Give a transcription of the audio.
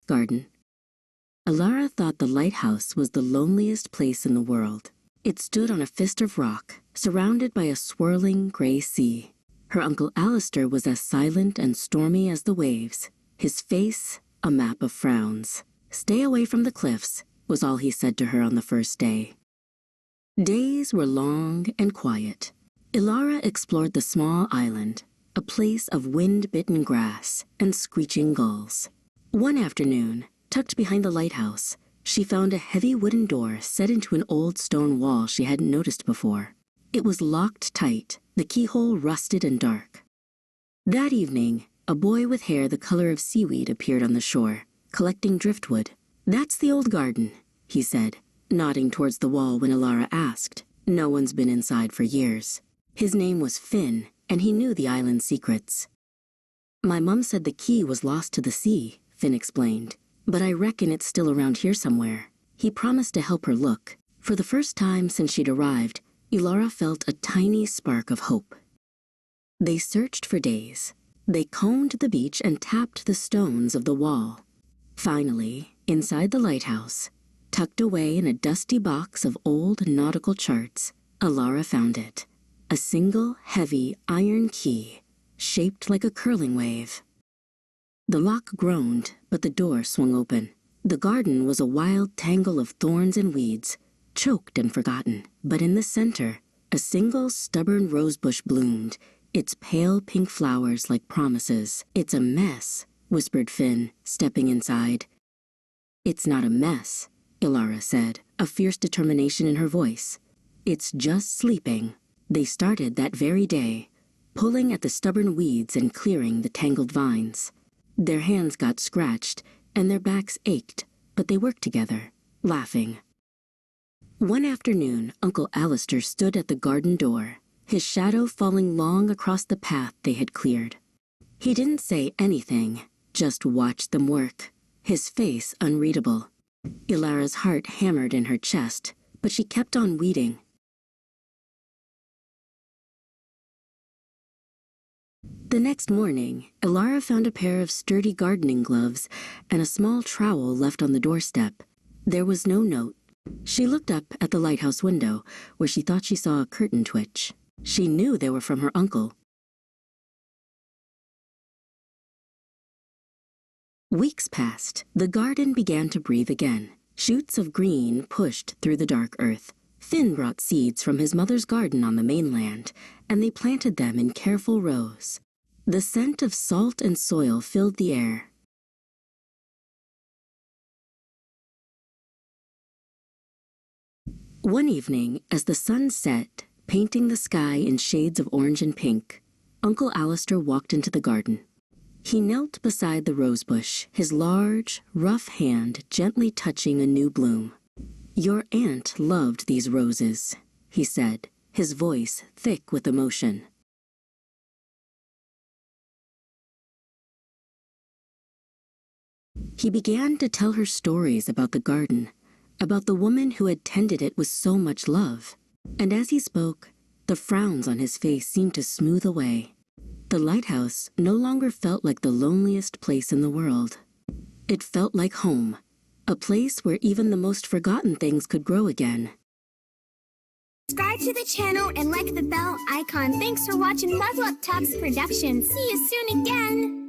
Garden. Elara thought the lighthouse was the loneliest place in the world. It stood on a fist of rock, surrounded by a swirling gray sea. Her Uncle Alistair was as silent and stormy as the waves, his face a map of frowns. "Stay away from the cliffs," was all he said to her on the first day. Days were long and quiet. Elara explored the small island, a place of wind-bitten grass and screeching gulls. One afternoon, tucked behind the lighthouse, she found a heavy wooden door set into an old stone wall she hadn't noticed before. It was locked tight, the keyhole rusted and dark. That evening, a boy with hair the color of seaweed appeared on the shore, collecting driftwood. "That's the old garden," he said, nodding towards the wall when Elara asked. "No one's been inside for years." His name was Finn, and he knew the island's secrets. "My mum said the key was lost to the sea," Finn explained, "but I reckon it's still around here somewhere." He promised to help her look. For the first time since she'd arrived, Elara felt a tiny spark of hope. They searched for days. They combed the beach and tapped the stones of the wall. Finally, inside the lighthouse, tucked away in a dusty box of old nautical charts, Elara found it. A single, heavy iron key, shaped like a curling wave. The lock groaned, but the door swung open. The garden was a wild tangle of thorns and weeds, choked and forgotten. But in the center, a single stubborn rosebush bloomed, its pale pink flowers like promises. "It's a mess," whispered Finn, stepping inside. "It's not a mess," Elara said, a fierce determination in her voice. "It's just sleeping." They started that very day, pulling at the stubborn weeds and clearing the tangled vines. Their hands got scratched and their backs ached, but they worked together, laughing. One afternoon, Uncle Alistair stood at the garden door, his shadow falling long across the path they had cleared. He didn't say anything, just watched them work, his face unreadable. Elara's heart hammered in her chest, but she kept on weeding. The next morning, Elara found a pair of sturdy gardening gloves and a small trowel left on the doorstep. There was no note. She looked up at the lighthouse window, where she thought she saw a curtain twitch. She knew they were from her uncle. Weeks passed. The garden began to breathe again. Shoots of green pushed through the dark earth. Finn brought seeds from his mother's garden on the mainland, and they planted them in careful rows. The scent of salt and soil filled the air. One evening, as the sun set, painting the sky in shades of orange and pink, Uncle Alistair walked into the garden. He knelt beside the rosebush, his large, rough hand gently touching a new bloom. "Your aunt loved these roses," he said, his voice thick with emotion. He began to tell her stories about the garden, about the woman who had tended it with so much love. And as he spoke, the frowns on his face seemed to smooth away. The lighthouse no longer felt like the loneliest place in the world. It felt like home, a place where even the most forgotten things could grow again. Subscribe to the channel and like the bell icon. Thanks for watching LevelUp Talks production. See you soon again.